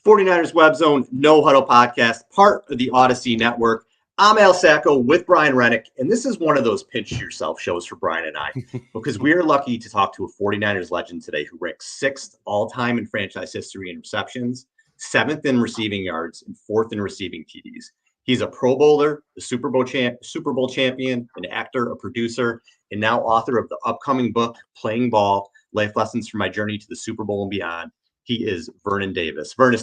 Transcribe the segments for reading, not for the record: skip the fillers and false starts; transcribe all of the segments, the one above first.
49ers Web Zone No Huddle podcast, part of the Odyssey Network. I'm Al Sacco with Brian Rennick, and this is one of those pinch yourself shows for Brian and I, because we are lucky to talk to a 49ers legend today who ranks 6th all-time in franchise history in receptions, 7th in receiving yards, and 4th in receiving TDs. He's a Pro Bowler, a Super Bowl champion, an actor, a producer, and now author of the upcoming book, Playing Ball, Life Lessons from My Journey to the Super Bowl and Beyond. He is Vernon Davis. Vernon,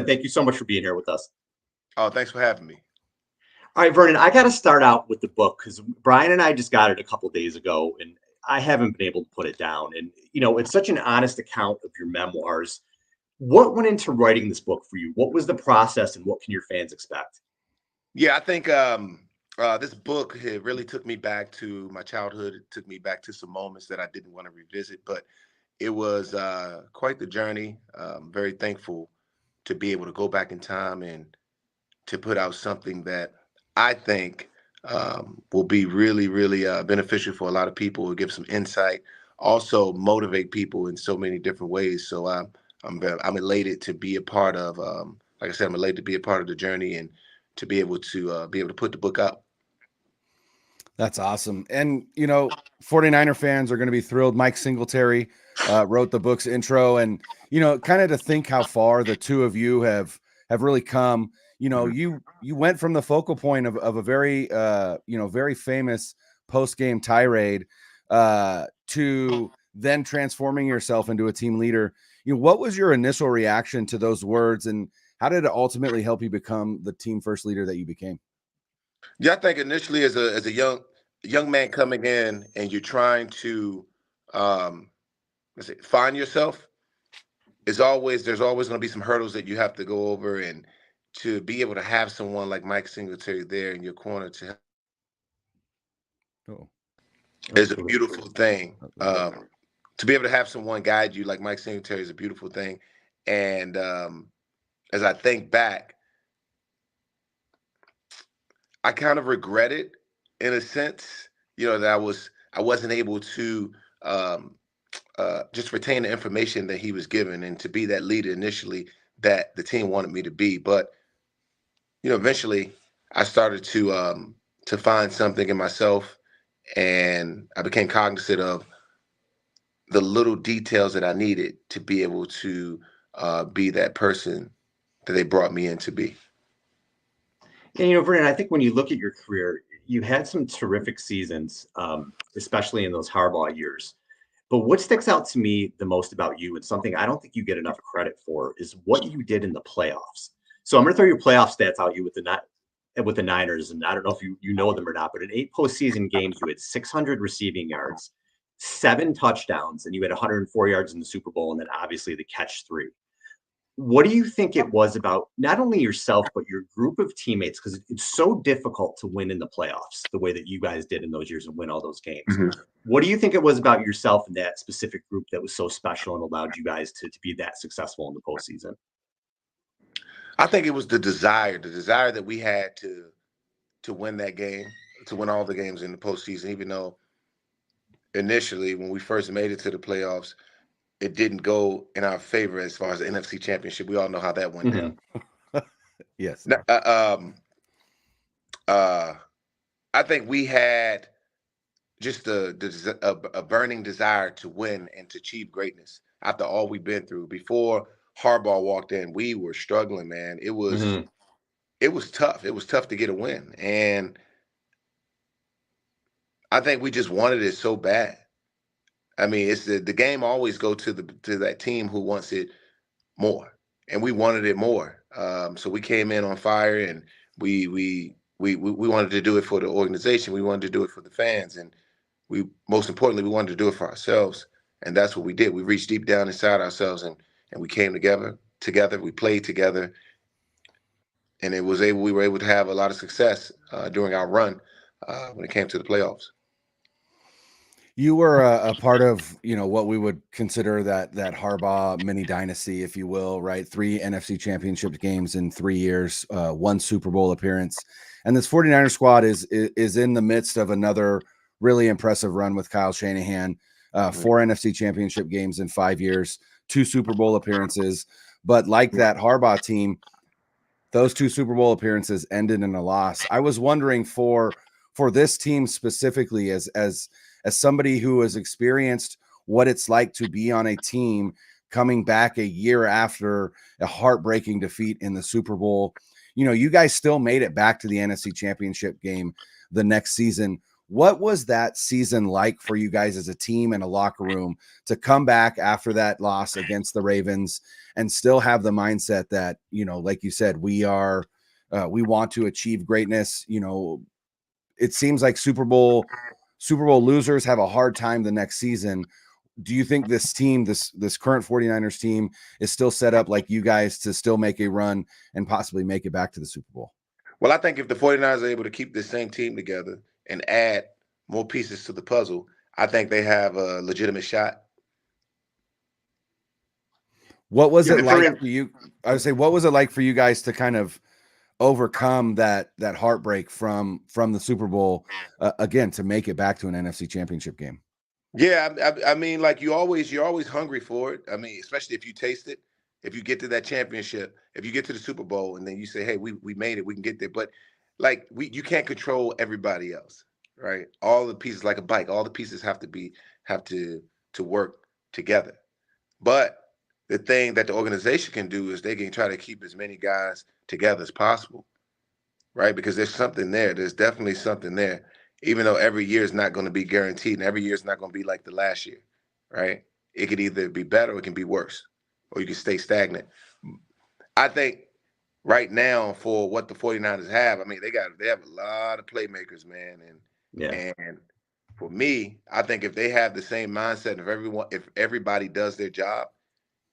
thank you so much for being here with us. Oh, thanks for having me. All right, Vernon, I got to start out with the book because Brian and I just got it a couple days ago, and I haven't been able to put it down. And, you know, it's such an honest account of your memoirs. What went into writing this book for you? What was the process, and what can your fans expect? Yeah, I think this book it really took me back to my childhood. It took me back to some moments that I didn't want to revisit, but it was quite the journey. Very thankful to be able to go back in time and to put out something that I think will be really, really beneficial for a lot of people. Will give some insight, also motivate people in so many different ways. So I'm elated to be a part of. Like I said, I'm elated to be a part of the journey and to be able to put the book up. That's awesome. And, you know, 49er fans are going to be thrilled. Mike Singletary wrote the book's intro, and, you know, kind of to think how far the two of you have really come. You know, you went from the focal point of a very, very famous post-game tirade to then transforming yourself into a team leader. You know, what was your initial reaction to those words, and how did it ultimately help you become the team first leader that you became? Yeah, I think initially as a young man coming in and you're trying to find yourself, there's always going to be some hurdles that you have to go over, and to be able to have someone like Mike Singletary there in your corner to is a beautiful thing. To be able to have someone guide you like Mike Singletary is a beautiful thing. And as I think back, I kind of regret it in a sense, you know, that I wasn't able to just retain the information that he was given and to be that leader initially that the team wanted me to be. But, you know, eventually I started to find something in myself, and I became cognizant of the little details that I needed to be able to be that person that they brought me in to be. And, you know, Vernon, I think when you look at your career, you had some terrific seasons, especially in those Harbaugh years. But what sticks out to me the most about you, and something I don't think you get enough credit for, is what you did in the playoffs. So I'm going to throw your playoff stats out you with the Niners, and I don't know if you know them or not, but in 8 postseason games, you had 600 receiving yards, 7 touchdowns, and you had 104 yards in the Super Bowl, and then obviously the catch 3. What do you think it was about not only yourself, but your group of teammates? Because it's so difficult to win in the playoffs the way that you guys did in those years and win all those games. Mm-hmm. What do you think it was about yourself and that specific group that was so special and allowed you guys to be that successful in the postseason? I think it was the desire that we had to win that game, to win all the games in the postseason, even though initially when we first made it to the playoffs, it didn't go in our favor as far as the NFC Championship. We all know how that went down. Yes. I think we had just a burning desire to win and to achieve greatness after all we've been through. Before Harbaugh walked in, we were struggling, man. It was tough. It was tough to get a win. And I think we just wanted it so bad. I mean, it's the game always go to that team who wants it more, and we wanted it more. So we came in on fire, and we wanted to do it for the organization. We wanted to do it for the fans, and most importantly, we wanted to do it for ourselves. And that's what we did. We reached deep down inside ourselves, and we came together. We played together, and we were able to have a lot of success during our run when it came to the playoffs. You were a part of, you know, what we would consider that Harbaugh mini dynasty, if you will, right? 3 NFC championship games in 3 years, 1 Super Bowl appearance. And this 49er squad is in the midst of another really impressive run with Kyle Shanahan, 4 NFC championship games in 5 years, 2 Super Bowl appearances. But like that Harbaugh team, those 2 Super Bowl appearances ended in a loss. I was wondering for this team specifically, as somebody who has experienced what it's like to be on a team coming back a year after a heartbreaking defeat in the Super Bowl. You know, you guys still made it back to the NFC Championship game the next season. What was that season like for you guys as a team and a locker room to come back after that loss against the Ravens and still have the mindset that, you know, like you said, we want to achieve greatness? You know, it seems like Super Bowl losers have a hard time the next season. Do you think this team, this current 49ers team, is still set up like you guys to still make a run and possibly make it back to the Super Bowl? Well, I think if the 49ers are able to keep this same team together and add more pieces to the puzzle, I think they have a legitimate shot. What was it like for you? I would say, what was it like for you guys to kind of overcome that heartbreak from the Super Bowl again to make it back to an NFC Championship game? Yeah, I mean, like you're always hungry for it. I mean, especially if you taste it, if you get to that championship, if you get to the Super Bowl, and then you say, "Hey, we made it, we can get there." But like you can't control everybody else, right? All the pieces, like a bike, all the pieces have to work together. But the thing that the organization can do is they can try to keep as many guys together as possible, right? Because there's something there. There's definitely something there, even though every year is not going to be guaranteed and every year is not going to be like the last year, right? It could either be better or it can be worse, or you can stay stagnant. I think right now for what the 49ers have, I mean, they have a lot of playmakers, man. And for me, I think if they have the same mindset, if everybody does their job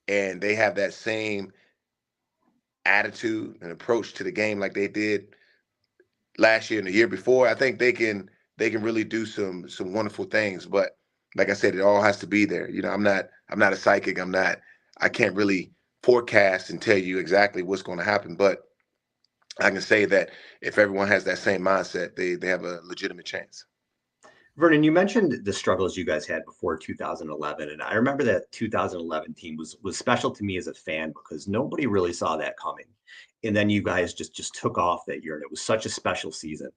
and they have that same attitude and approach to the game like they did last year and the year before, I think they can really do some wonderful things. But like I said, it all has to be there. You know, I'm not a psychic. I can't really forecast and tell you exactly what's going to happen. But I can say that if everyone has that same mindset, they have a legitimate chance. Vernon, you mentioned the struggles you guys had before 2011, and I remember that 2011 team was special to me as a fan because nobody really saw that coming. And then you guys just took off that year, and it was such a special season.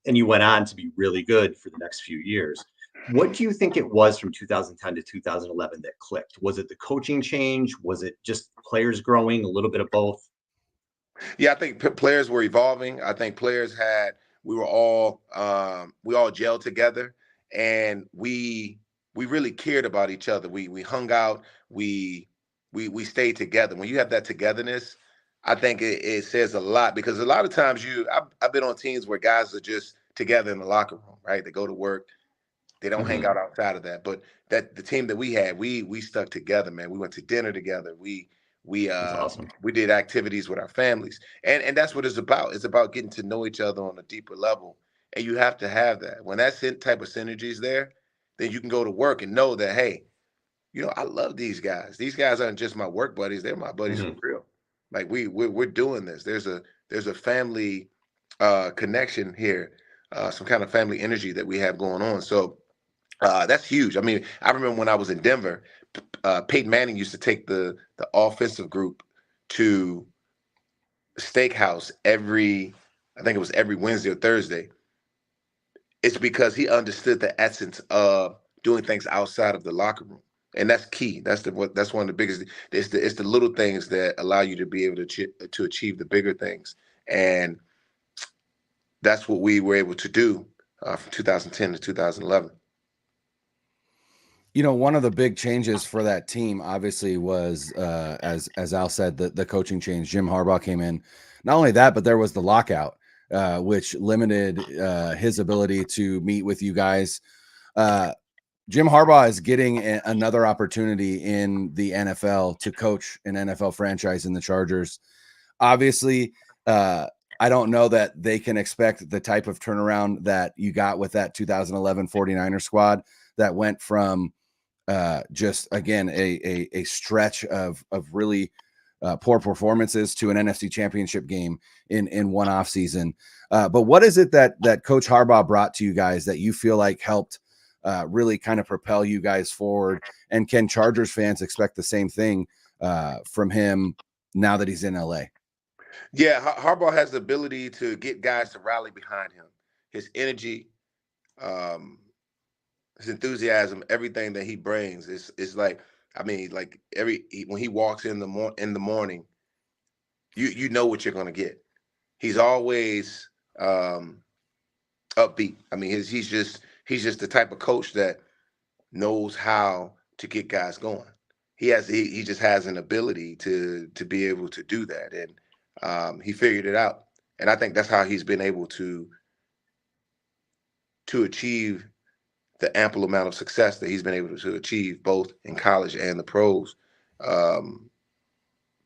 And you went on to be really good for the next few years. What do you think it was from 2010 to 2011 that clicked? Was it the coaching change? Was it just players growing, a little bit of both? Yeah, I think players were evolving. I think we all gelled together, and we really cared about each other. We hung out. We stayed together. When you have that togetherness, I think it says a lot, because a lot of times I've been on teams where guys are just together in the locker room, right? They go to work, they don't hang out outside of that. But the team that we had, we stuck together, man. We went to dinner together. That's awesome. We did activities with our families, and that's what it's about. It's about getting to know each other on a deeper level, and you have to have that. When that type of synergy is there, then you can go to work and know that, hey, you know, I love these guys. These guys aren't just my work buddies; they're my buddies for real. Like we're doing this. There's a family connection here, some kind of family energy that we have going on. So that's huge. I mean, I remember when I was in Denver, Peyton Manning used to take the offensive group to steakhouse I think it was every Wednesday or Thursday. It's because he understood the essence of doing things outside of the locker room, and that's key. That's one of the biggest. It's the little things that allow you to be able to achieve the bigger things, and that's what we were able to do from 2010 to 2011. You know, one of the big changes for that team obviously was, as Al said, the coaching change. Jim Harbaugh came in. Not only that, but there was the lockout, which limited his ability to meet with you guys. Jim Harbaugh is getting another opportunity in the NFL to coach an NFL franchise in the Chargers. Obviously, I don't know that they can expect the type of turnaround that you got with that 2011 49er squad that went from just, again, a stretch of really poor performances to an NFC Championship game in one off season. But what is it that Coach Harbaugh brought to you guys that you feel like helped really kind of propel you guys forward? And can Chargers fans expect the same thing from him now that he's in LA? Yeah, Harbaugh has the ability to get guys to rally behind him. His energy, um, his enthusiasm, everything that he brings is like, I mean, like when he walks in the morning, you know what you're gonna get. He's always upbeat. I mean, he's just the type of coach that knows how to get guys going. He just has an ability to be able to do that, and he figured it out. And I think that's how he's been able to achieve the ample amount of success that he's been able to achieve both in college and the pros, um,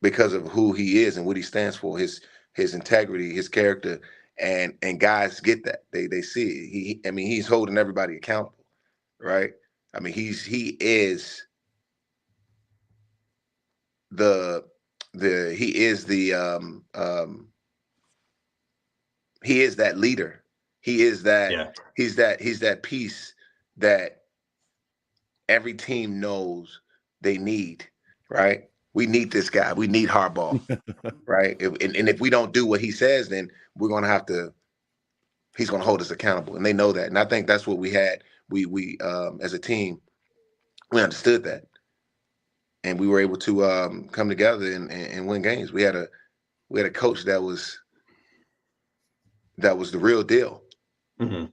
because of who he is and what he stands for, his integrity, his character, and guys get that. They see it. I mean, he's holding everybody accountable, right? I mean, he is the he is the he is that leader. He is that Yeah. he's that piece that every team knows they need, right? We need this guy. We need Harbaugh, right? And if we don't do what he says, then we're gonna have to. He's gonna hold us accountable, and they know that. And I think that's what we had. We as a team, we understood that, and we were able to come together and win games. We had a coach that was the real deal. Mm-hmm.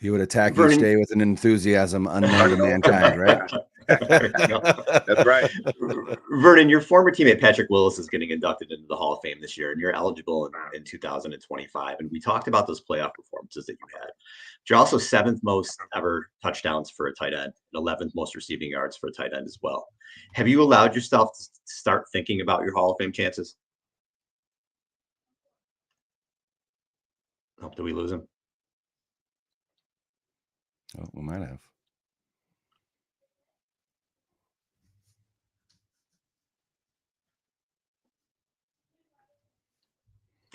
He would attack Vernon, each day with an enthusiasm unknown to mankind, right? That's right. Vernon, your former teammate Patrick Willis is getting inducted into the Hall of Fame this year, and you're eligible in 2025. And we talked about those playoff performances that you had. But you're also 7th most ever touchdowns for a tight end, and 11th most receiving yards for a tight end as well. Have you allowed yourself to start thinking about your Hall of Fame chances? Oh, did we lose him? Oh, we might have.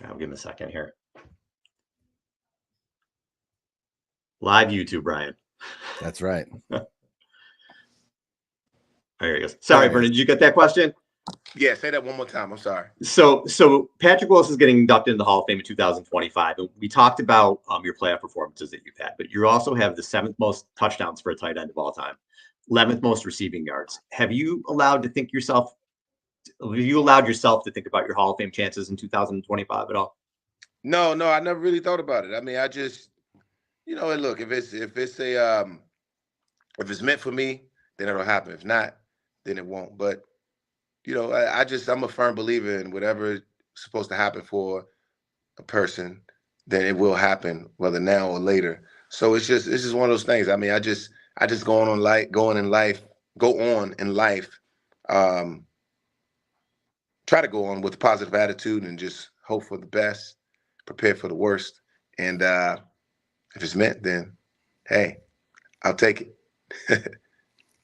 I'll give him a second here. Live YouTube, Brian. That's right. There he goes. Sorry, Vernon, did you get that question? Yeah, say that one more time. I'm sorry. So Patrick Willis is getting inducted in the Hall of Fame in 2025. And we talked about your playoff performances that you've had, but you also have the 7th most touchdowns for a tight end of all time, 11th most receiving yards. Have you allowed yourself to think about your Hall of Fame chances in 2025 at all? No, I never really thought about it. I mean, I just, look, if it's meant for me, then it'll happen. If not, then it won't. But I'm a firm believer in whatever is supposed to happen for a person, then it will happen, whether now or later. So it's just one of those things. I mean, I just go on in life, try to go on with a positive attitude and just hope for the best, prepare for the worst. And if it's meant, then hey, I'll take it.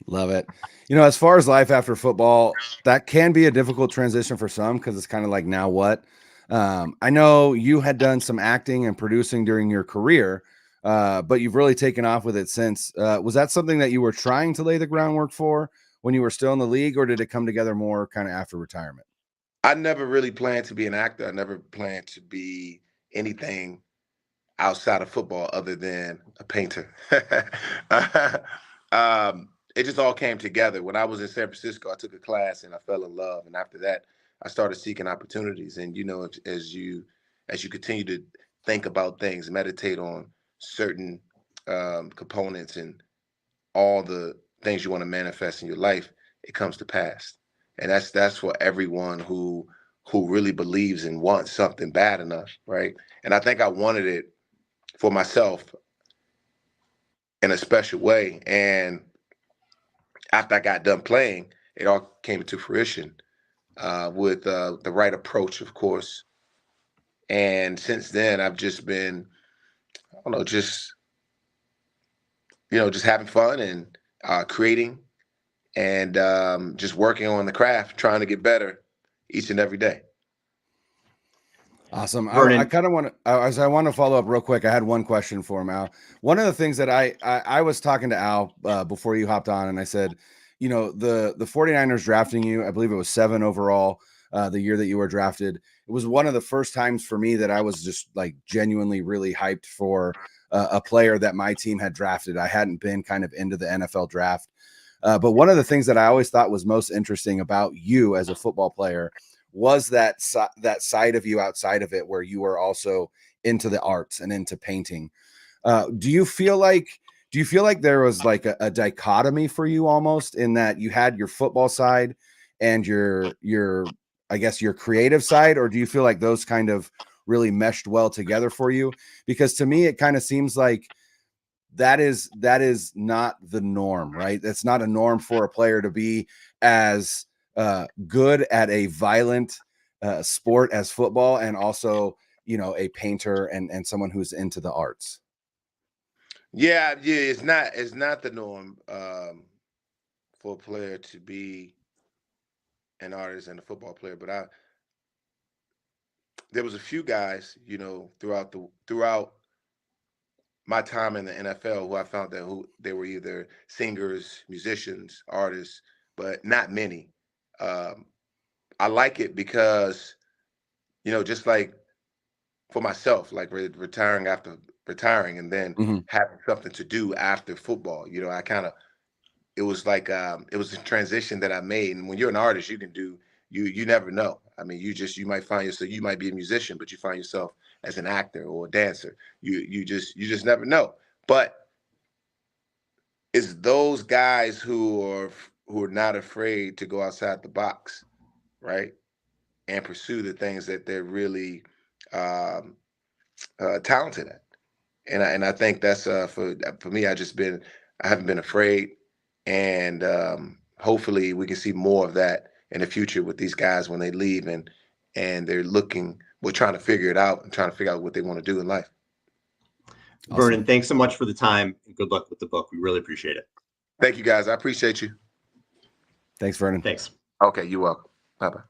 Love it. As far as life after football, that can be a difficult transition for some because it's kind of like, now what? I know you had done some acting and producing during your career, but you've really taken off with it since. Was that something that you were trying to lay the groundwork for when you were still in the league, or did it come together more kind of after retirement? I never really planned to be an actor. I never planned to be anything outside of football other than a painter. It just all came together. When I was in San Francisco, I took a class and I fell in love. And after that, I started seeking opportunities. And, as you continue to think about things, meditate on certain components and all the things you want to manifest in your life, it comes to pass. And that's for everyone who really believes and wants something bad enough, right? And I think I wanted it for myself in a special way. And after I got done playing, it all came into fruition with the right approach, of course. And since then, I've just been, I don't know, just having fun and creating and just working on the craft, trying to get better each and every day. Awesome. I kind of want to, I want to follow up real quick. I had one question for him, Al. One of the things that I was talking to Al before you hopped on, and I said, the 49ers drafting you, I believe it was 7 overall. the year that you were drafted. It was one of the first times for me that I was just like genuinely really hyped for a player that my team had drafted. I hadn't been kind of into the NFL draft. But one of the things that I always thought was most interesting about you as a football player was that side of you outside of it, where you were also into the arts and into painting. Do you feel like there was like a dichotomy for you almost, in that you had your football side and your I guess your creative side, or do you feel like those kind of really meshed well together for you? Because to me, it kind of seems like that is not the norm, right? That's not a norm for a player to be as good at a violent sport as football, and also, you know, a painter and someone who's into the arts. Yeah, it's not the norm for a player to be an artist and a football player. But there was a few guys, you know, throughout my time in the NFL who I found that who they were either singers, musicians, artists, but not many. Um, I like it because, you know, just like for myself, like retiring after retiring and then Mhm. having something to do after football. You know, I kind of it was like it was a transition that I made. And when you're an artist, you can do you never know. I mean, you might find yourself, you might be a musician, but you find yourself as an actor or a dancer. You just never know. But it's those guys who are not afraid to go outside the box, right? And pursue the things that they're really um, talented at. And I think that's for me. I haven't been afraid, and hopefully we can see more of that in the future with these guys when they leave and we're trying to figure it out and trying to figure out what they want to do in life. Awesome. Vernon, thanks so much for the time, and good luck with the book. We really appreciate it. Thank you, guys. I appreciate you. Thanks, Vernon. Thanks. Okay, you're welcome. Bye bye.